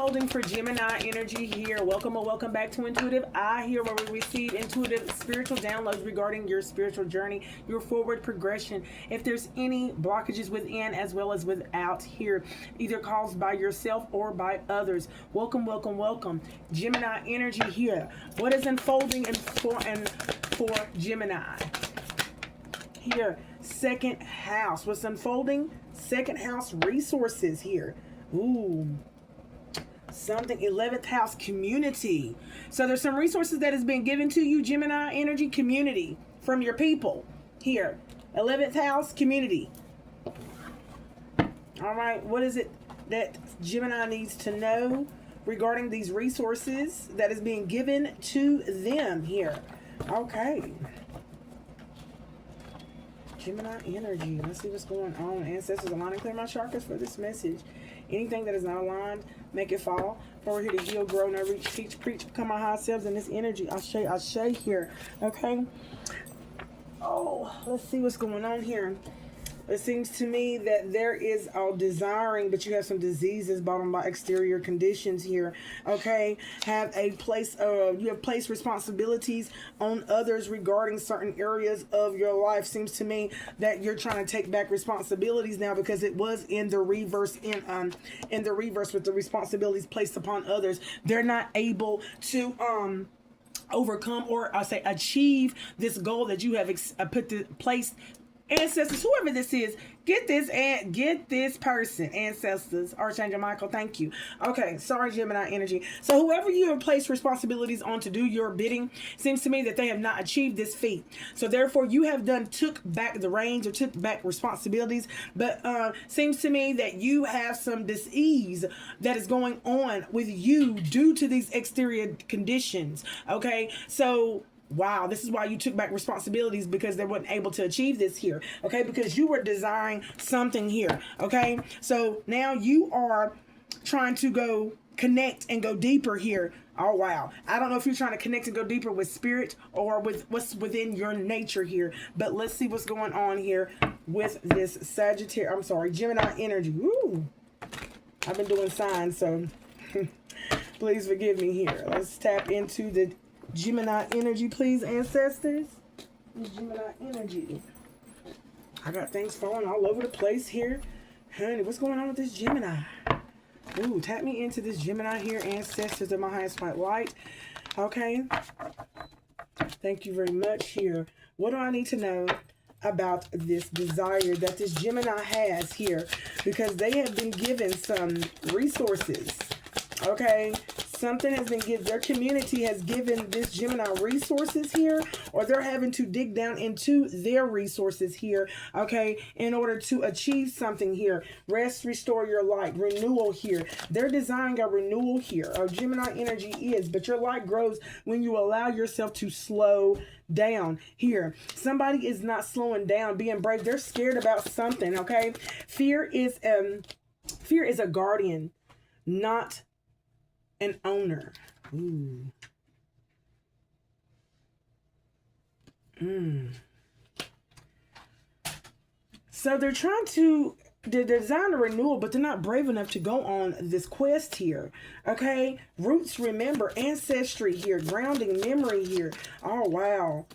unfolding for Gemini energy here? Welcome or welcome back to Intuitive Eye here, where we receive intuitive spiritual downloads regarding your spiritual journey, your forward progression. If there's any blockages within as well as without here, either caused by yourself or by others, welcome, welcome, welcome. Gemini energy here. What is unfolding for Gemini? Here, second house. What's unfolding? Second house resources here. Ooh, something 11th house community. So there's some resources that has been given to you, Gemini energy, community from your people here. 11th house community. All right, what is it that Gemini needs to know regarding these resources that is being given to them here? Okay. Gemini energy. Let's see what's going on. Ancestors, align and clear my chakras for this message. Anything that is not aligned, make it fall. For we're here to heal, grow, now reach, teach, preach, become our high selves in this energy. Ashe here. Okay. Oh, let's see what's going on here. It seems to me that there is desiring, but you have some diseases brought on by exterior conditions here. Okay, you have placed responsibilities on others regarding certain areas of your life. Seems to me that you're trying to take back responsibilities now, because it was in the reverse in the reverse with the responsibilities placed upon others. They're not able to overcome, or I say achieve, this goal that you have placed. Ancestors, whoever this is, get this person. Ancestors, Archangel Michael, thank you. Okay, sorry, Gemini energy. So whoever you have placed responsibilities on to do your bidding, seems to me that they have not achieved this feat. So therefore, you have took back the reins or took back responsibilities. But seems to me that you have some dis-ease that is going on with you due to these exterior conditions. Okay, so wow, this is why you took back responsibilities, because they weren't able to achieve this here. Okay, because you were desiring something here. Okay, so now you are trying to go connect and go deeper here. Oh wow, I don't know if you're trying to connect and go deeper with spirit or with what's within your nature here, but let's see what's going on here with this Gemini energy. Woo, I've been doing signs, so please forgive me here. Let's tap into the Gemini energy, please, ancestors. Gemini energy. I got things falling all over the place here. Honey, what's going on with this Gemini? Ooh, tap me into this Gemini here, ancestors of my highest white light. Okay. Thank you very much here. What do I need to know about this desire that this Gemini has here? Because they have been given some resources. Okay, something has been given. Their community has given this Gemini resources here, or they're having to dig down into their resources here, okay, in order to achieve something here. Rest, restore your light, renewal here. They're desiring a renewal here. Gemini energy is, but your light grows when you allow yourself to slow down here. Somebody is not slowing down, being brave. They're scared about something, okay? Fear is a guardian, not an owner. Ooh. So they're trying to design a renewal, but they're not brave enough to go on this quest here. Okay, roots, remember, ancestry here, grounding, memory here. Oh wow.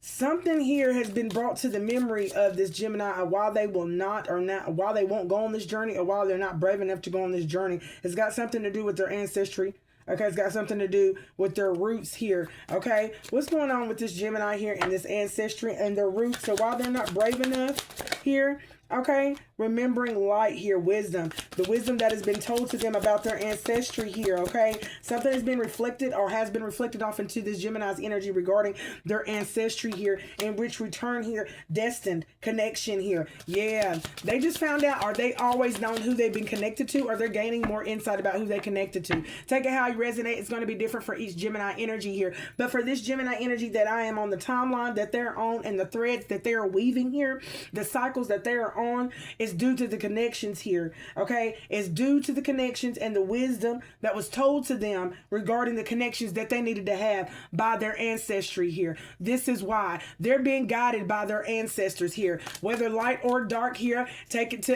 Something here has been brought to the memory of this Gemini while they will not, or not, while they won't go on this journey, or while they're not brave enough to go on this journey. It's got something to do with their ancestry. Okay, it's got something to do with their roots here. Okay, what's going on with this Gemini here and this ancestry and their roots? So while they're not brave enough here, okay, remembering light here, wisdom, the wisdom that has been told to them about their ancestry here. Okay, something has been reflected or has been reflected off into this Gemini's energy regarding their ancestry here, in which return here, destined connection here. Yeah, they just found out, or they always known who they've been connected to, or they're gaining more insight about who they connected to. Take it how you resonate. It's going to be different for each Gemini energy here, but for this Gemini energy that I am on the timeline that they're on, and the threads that they are weaving here, the cycles that they are are on is due to the connections here. Okay, it's due to the connections and the wisdom that was told to them regarding the connections that they needed to have by their ancestry here. This is why they're being guided by their ancestors here, whether light or dark here. Take it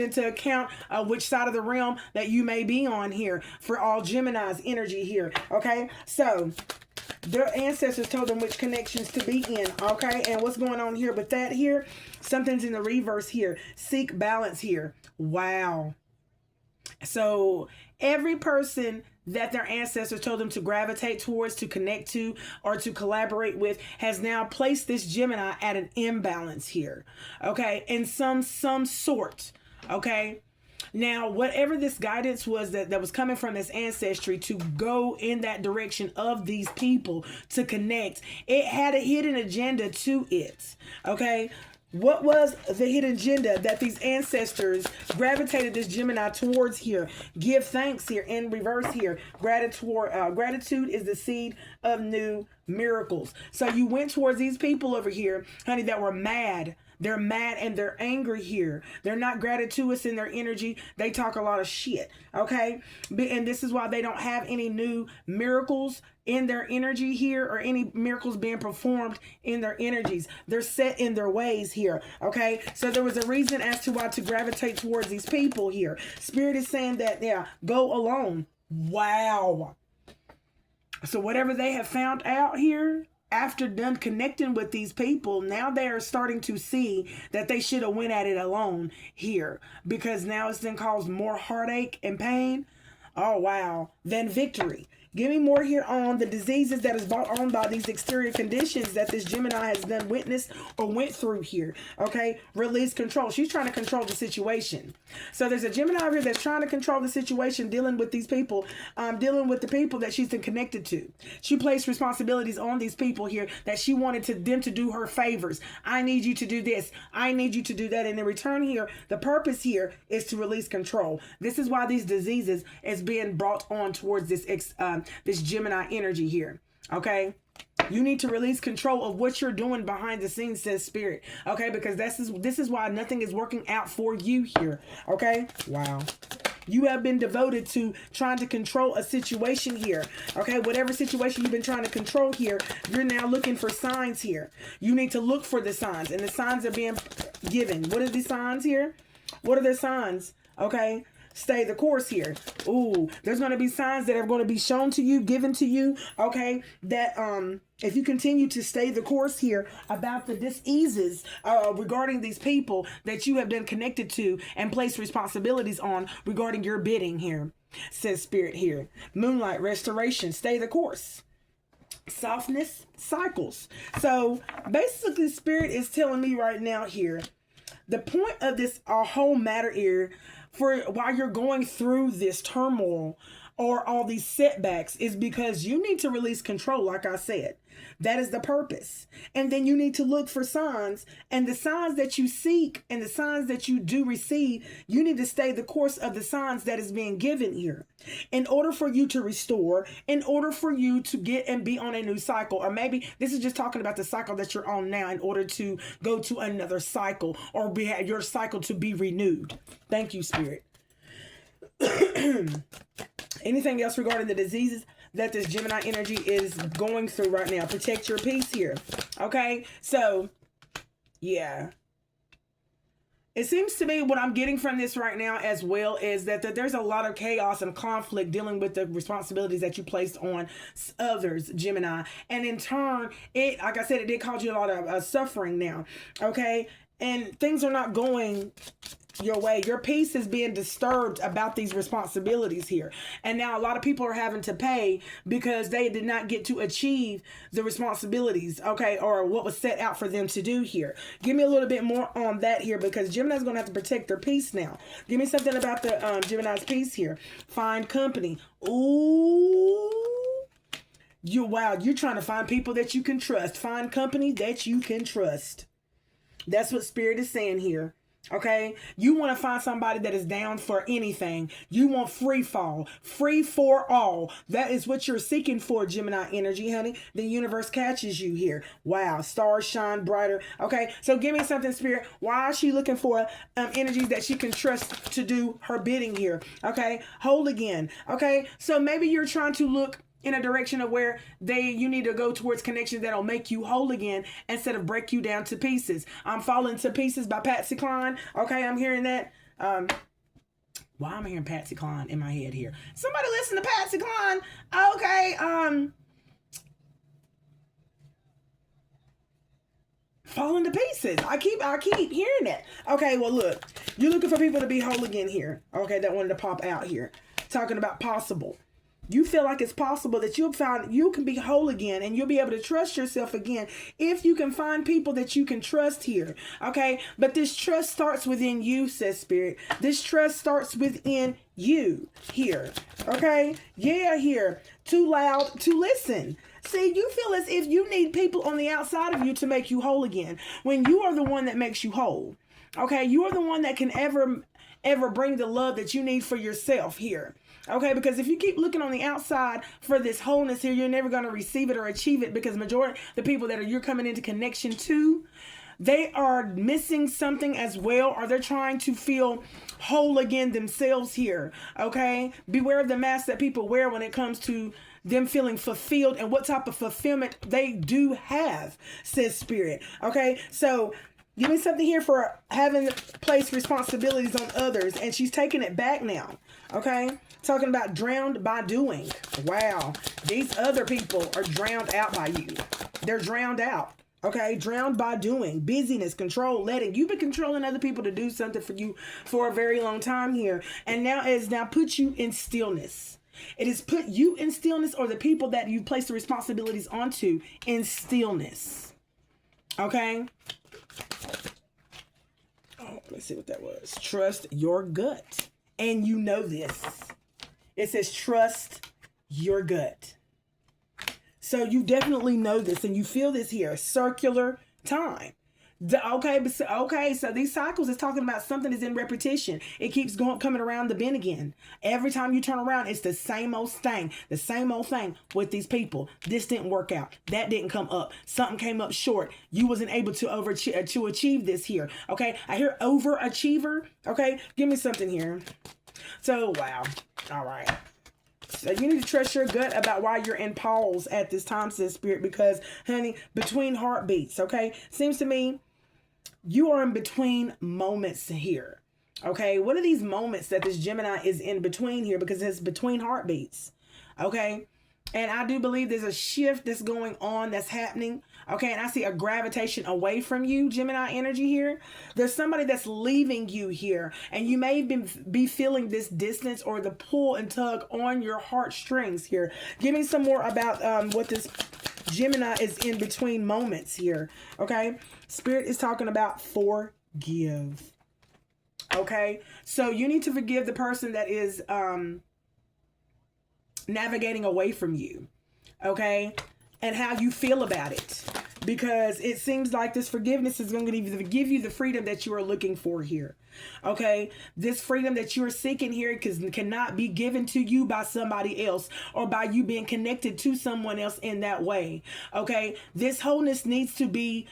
into account which side of the realm that you may be on here for all Gemini's energy here. Okay, so their ancestors told them which connections to be in. Okay, and what's going on here with that here? Something's in the reverse here. Seek balance here. Wow. So every person that their ancestors told them to gravitate towards, to connect to, or to collaborate with has now placed this Gemini at an imbalance here. Okay, in some sort. Okay. Now, whatever this guidance was that was coming from this ancestry to go in that direction of these people to connect, it had a hidden agenda to it. Okay. What was the hidden agenda that these ancestors gravitated this Gemini towards here? Give thanks here in reverse here. Gratitude is the seed of new miracles. So you went towards these people over here, honey, that were mad. They're mad and they're angry here. They're not gratituous in their energy. They talk a lot of shit. Okay. And this is why they don't have any new miracles in their energy here, or any miracles being performed in their energies. They're set in their ways here. Okay. So there was a reason as to why to gravitate towards these people here. Spirit is saying that, yeah, go alone. Wow. So whatever they have found out here, after done connecting with these people, now they are starting to see that they should have went at it alone here, because now it's then caused more heartache and pain. Oh, wow. Than victory. Give me more here on the diseases that is brought on by these exterior conditions that this Gemini has done witnessed or went through here. Okay. Release control. She's trying to control the situation. So there's a Gemini here that's trying to control the situation, dealing with these people, dealing with the people that she's been connected to. She placed responsibilities on these people here that she wanted them to do her favors. I need you to do this. I need you to do that. And in return here, the purpose here is to release control. This is why these diseases is being brought on towards this Gemini energy here. Okay. You need to release control of what you're doing behind the scenes, says Spirit. Okay. Because this is why nothing is working out for you here. Okay. Wow. You have been devoted to trying to control a situation here. Okay. Whatever situation you've been trying to control here, you're now looking for signs here. You need to look for the signs, and the signs are being given. What are the signs here? What are the signs? Okay. Stay the course here. Ooh, there's going to be signs that are going to be shown to you, given to you. Okay. That, if you continue to stay the course here about the diseases regarding these people that you have been connected to and placed responsibilities on regarding your bidding here, says Spirit here. Moonlight, restoration, stay the course. Softness, cycles. So basically Spirit is telling me right now here, the point of this whole matter here, for while you're going through this turmoil or all these setbacks, is because you need to release control. Like I said, that is the purpose. And then you need to look for signs, and the signs that you seek and the signs that you do receive, you need to stay the course of the signs that is being given here in order for you to restore, in order for you to get and be on a new cycle. Or maybe this is just talking about the cycle that you're on now in order to go to another cycle, or your cycle to be renewed. Thank you, Spirit. Anything else regarding the diseases that this Gemini energy is going through right now? Protect your peace here. Okay. So yeah, it seems to me what I'm getting from this right now as well is that there's a lot of chaos and conflict dealing with the responsibilities that you placed on others, Gemini. And in turn, like I said, it did cause you a lot of suffering now. Okay. And things are not going your way. Your peace is being disturbed about these responsibilities here. And now a lot of people are having to pay because they did not get to achieve the responsibilities, okay, or what was set out for them to do here. Give me a little bit more on that here, because Gemini's going to have to protect their peace now. Give me something about the Gemini's peace here. Find company. Ooh. You're trying to find people that you can trust. Find company that you can trust. That's what Spirit is saying here. Okay, you want to find somebody that is down for anything. You want free fall, free for all. That is what you're seeking for, Gemini energy, honey. The universe catches you here. Wow, stars shine brighter. Okay, so give me something, Spirit. Why is she looking for energies that she can trust to do her bidding here? Okay, whole again. Okay, so maybe you're trying to look in a direction of where you need to go towards connections that'll make you whole again instead of break you down to pieces. I'm Falling to Pieces by Patsy Cline. Okay, I'm hearing that. Why am I hearing Patsy Cline in my head here? Somebody listen to Patsy Cline. Okay, falling to pieces. I keep hearing that. Okay, well look, you're looking for people to be whole again here. Okay, that wanted to pop out here. Talking about possible. You feel like it's possible that you can be whole again and you'll be able to trust yourself again if you can find people that you can trust here. Okay, but this trust starts within you, says Spirit. This trust starts within you here. Okay, yeah, here. Too loud to listen. See, you feel as if you need people on the outside of you to make you whole again when you are the one that makes you whole. Okay, you are the one that can ever bring the love that you need for yourself here. Okay, because if you keep looking on the outside for this wholeness here, you're never going to receive it or achieve it, because majority the people that you're coming into connection to, they are missing something as well, or they're trying to feel whole again themselves here. Okay, beware of the mask that people wear when it comes to them feeling fulfilled and what type of fulfillment they do have, says Spirit. Okay, so give me something here for having placed responsibilities on others, and she's taking it back now. Okay, talking about drowned by doing. Wow, these other people are drowned out by you. They're drowned out. Okay, drowned by doing. Busyness, control, letting. You've been controlling other people to do something for you for a very long time here, and now it's now put you in stillness. It has put you in stillness, or the people that you place the responsibilities onto in stillness. Okay. Oh, let's see what that was. Trust your gut. And you know this. It says trust your gut. So you definitely know this and you feel this here. Circular time. So these cycles is talking about something is in repetition. It keeps coming around the bend again. Every time you turn around, it's the same old thing with these people. This didn't work out. That didn't come up. Something came up short. You wasn't able to achieve this here. Okay, I hear overachiever. Okay, give me something here. So wow, all right. So you need to trust your gut about why you're in pause at this time, says Spirit, because honey, between heartbeats. Okay, seems to me you are in between moments here. Okay, what are these moments that this Gemini is in between here? Because it's between heartbeats. Okay, and I do believe there's a shift that's going on, that's happening. Okay, and I see a gravitation away from you, Gemini energy here. There's somebody that's leaving you here, and you may be feeling this distance or the pull and tug on your heartstrings here. Give me some more about what this Gemini is in between moments here. Okay, Spirit is talking about forgive. Okay, so you need to forgive the person that is navigating away from you. Okay, and how you feel about it, because it seems like this forgiveness is going to give you the freedom that you are looking for here. Okay, this freedom that you are seeking here cannot be given to you by somebody else or by you being connected to someone else in that way. Okay, this wholeness needs to be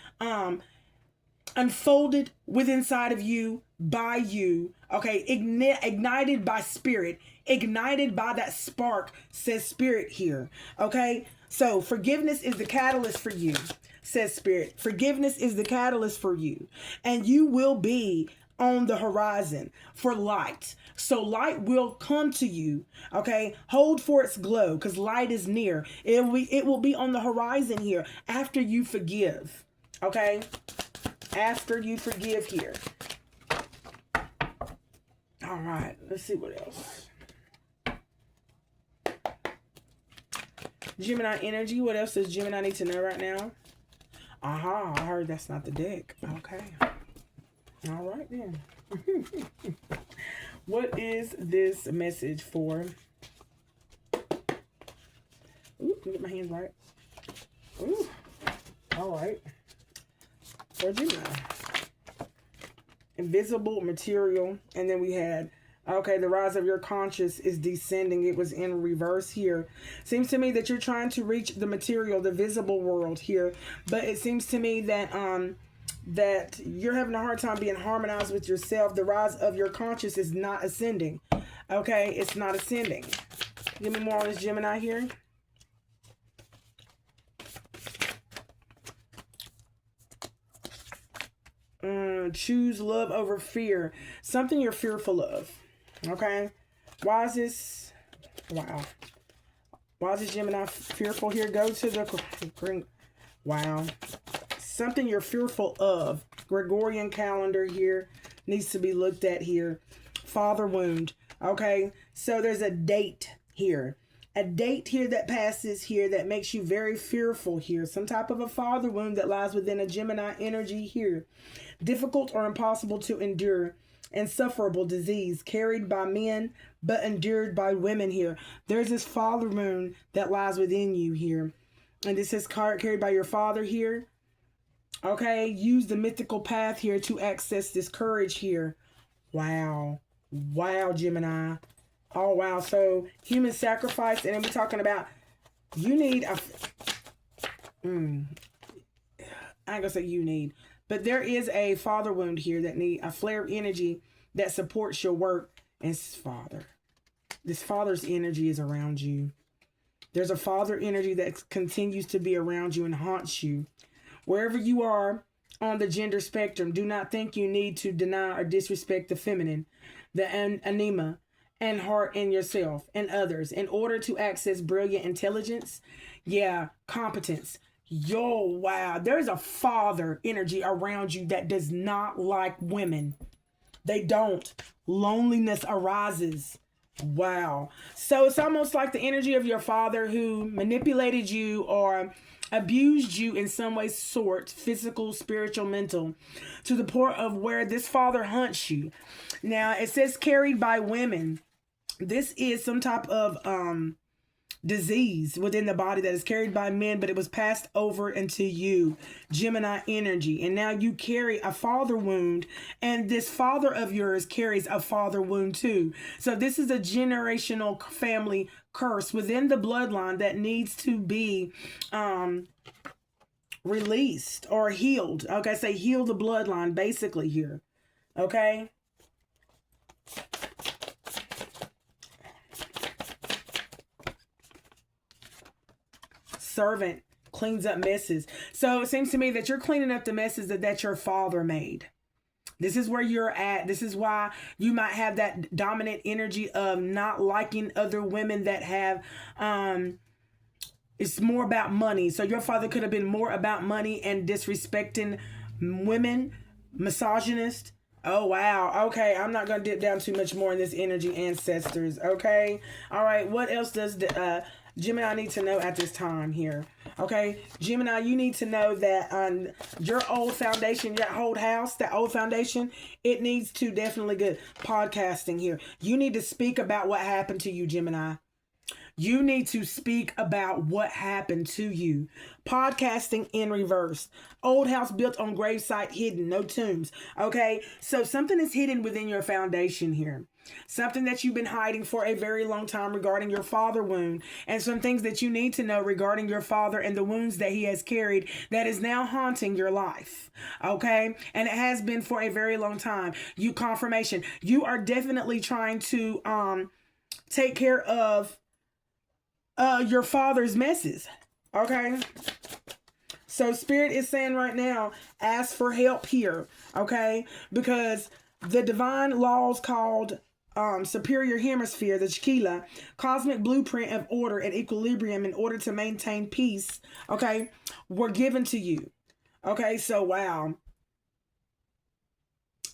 unfolded within inside of you, by you. Okay, ignited by Spirit, ignited by that spark, says Spirit here. Okay, so forgiveness is the catalyst for you, says Spirit. Forgiveness is the catalyst for you, and you will be on the horizon for light. So light will come to you. Okay, hold for its glow, because light is near. It will be on the horizon here after you forgive. Okay, after you forgive here. All right, let's see what else. Gemini energy. What else does Gemini need to know right now? Aha, I heard that's not the deck. Okay. All right then. What is this message for? Ooh, let me get my hands right. Ooh. All right. For Gemini. invisible material. And then we had, okay, the rise of your conscious is descending. It was in reverse here. Seems to me that you're trying to reach the material, the visible world here. But it seems to me that that you're having a hard time being harmonized with yourself. The rise of your conscious is not ascending. Okay, it's not ascending. Give me more on this Gemini here. Choose love over fear. Something you're fearful of. Okay. Why is this? Wow. Why is this Gemini fearful here? Go to the... Wow. Something you're fearful of. Gregorian calendar here needs to be looked at here. Father wound. Okay. So there's a date here. A date here that passes here that makes you very fearful here. Some type of a father wound that lies within a Gemini energy here. Difficult or impossible to endure. Insufferable disease carried by men but endured by women here. There's this father wound that lies within you here. And this is carried by your father here. Okay. Use the mythical path here to access this courage here. Wow. Wow, Gemini. Oh, wow. So, human sacrifice. And then we're talking about you need a... I ain't going to say you need. But there is a father wound here that need a flare of energy that supports your work. And father. This father's energy is around you. There's a father energy that continues to be around you and haunts you. Wherever you are on the gender spectrum, do not think you need to deny or disrespect the feminine, the anima, and heart in yourself and others in order to access brilliant intelligence. Yeah, competence. Yo, wow. There's a father energy around you that does not like women. They don't. Loneliness arises. Wow. So it's almost like the energy of your father who manipulated you or abused you in some way, sort, physical, spiritual, mental, to the point of where this father hunts you. Now, it says carried by women. This is some type of disease within the body that is carried by men, but it was passed over into you, Gemini energy. And now you carry a father wound, and this father of yours carries a father wound too. So this is a generational family curse within the bloodline that needs to be released or healed. Okay, say heal the bloodline basically here. Okay. Servant cleans up messes. So it seems to me that you're cleaning up the messes that your father made. This is where you're at. This is why you might have that dominant energy of not liking other women that have, it's more about money. So your father could have been more about money and disrespecting women, misogynist. Oh, wow. Okay, I'm not going to dip down too much more in this energy, ancestors. Okay. All right. What else does the Gemini need to know at this time here? Okay, Gemini, you need to know that your old foundation, your old house, that old foundation, it needs to definitely get podcasting here. You need to speak about what happened to you, Gemini. You need to speak about what happened to you. Podcasting in reverse. Old house built on gravesite hidden, no tombs. Okay, so something is hidden within your foundation here. Something that you've been hiding for a very long time regarding your father wound, and some things that you need to know regarding your father and the wounds that he has carried that is now haunting your life. Okay, and it has been for a very long time. You confirmation. You are definitely trying to take care of your father's messes. Okay. So Spirit is saying right now, ask for help here. Okay. Because the divine laws called superior hemisphere, the Shkila, cosmic blueprint of order and equilibrium in order to maintain peace, okay, were given to you. Okay. So, wow.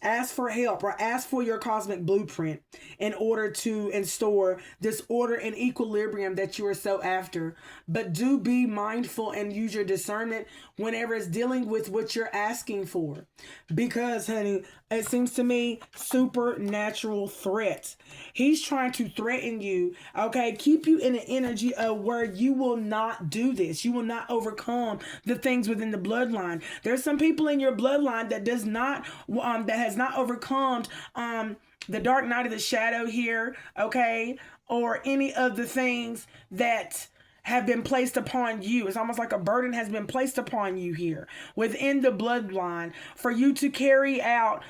Ask for help or ask for your cosmic blueprint in order to install this order and equilibrium that you are so after. But do be mindful and use your discernment whenever it's dealing with what you're asking for. Because, honey, it seems to me supernatural threats. He's trying to threaten you, okay? Keep you in an energy of where you will not do this. You will not overcome the things within the bloodline. There's some people in your bloodline that does not, that has not overcome the dark night of the shadow here, okay, or any of the things that have been placed upon you. It's almost like a burden has been placed upon you here within the bloodline for you to carry out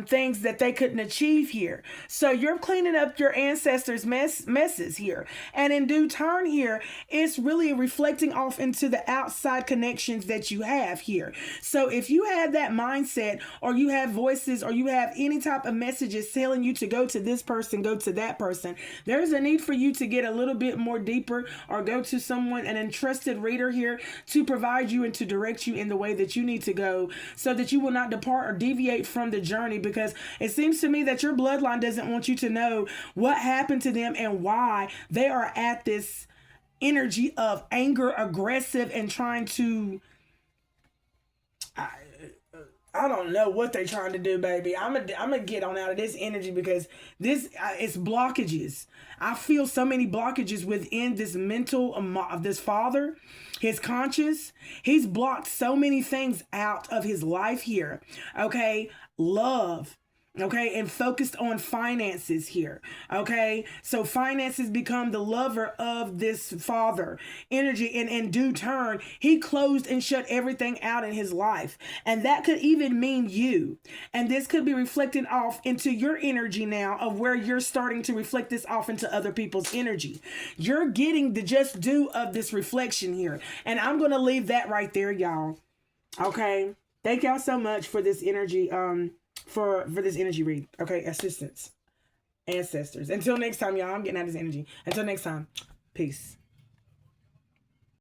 things that they couldn't achieve here. So you're cleaning up your ancestors' messes here. And in due turn here, it's really reflecting off into the outside connections that you have here. So if you have that mindset, or you have voices, or you have any type of messages telling you to go to this person, go to that person, there's a need for you to get a little bit more deeper, or go to someone, an entrusted reader here, to provide you and to direct you in the way that you need to go, so that you will not depart or deviate from the journey. Because it seems to me that your bloodline doesn't want you to know what happened to them and why they are at this energy of anger, aggressive, and trying to I don't know what they're trying to do, baby. I'm gonna get on out of this energy, because this it's blockages. I feel so many blockages within this mental of this father, his conscious. He's blocked so many things out of his life here. Okay, love. Okay, and focused on finances here. Okay, so finances become the lover of this father energy, and in due turn, he closed and shut everything out in his life. And that could even mean you. And this could be reflected off into your energy now, of where you're starting to reflect this off into other people's energy. You're getting the just due of this reflection here. And I'm going to leave that right there, y'all. Okay, thank y'all so much for this energy. For this energy read. Okay, assistance, ancestors. Until next time, y'all. I'm getting out of this energy. Until next time, peace.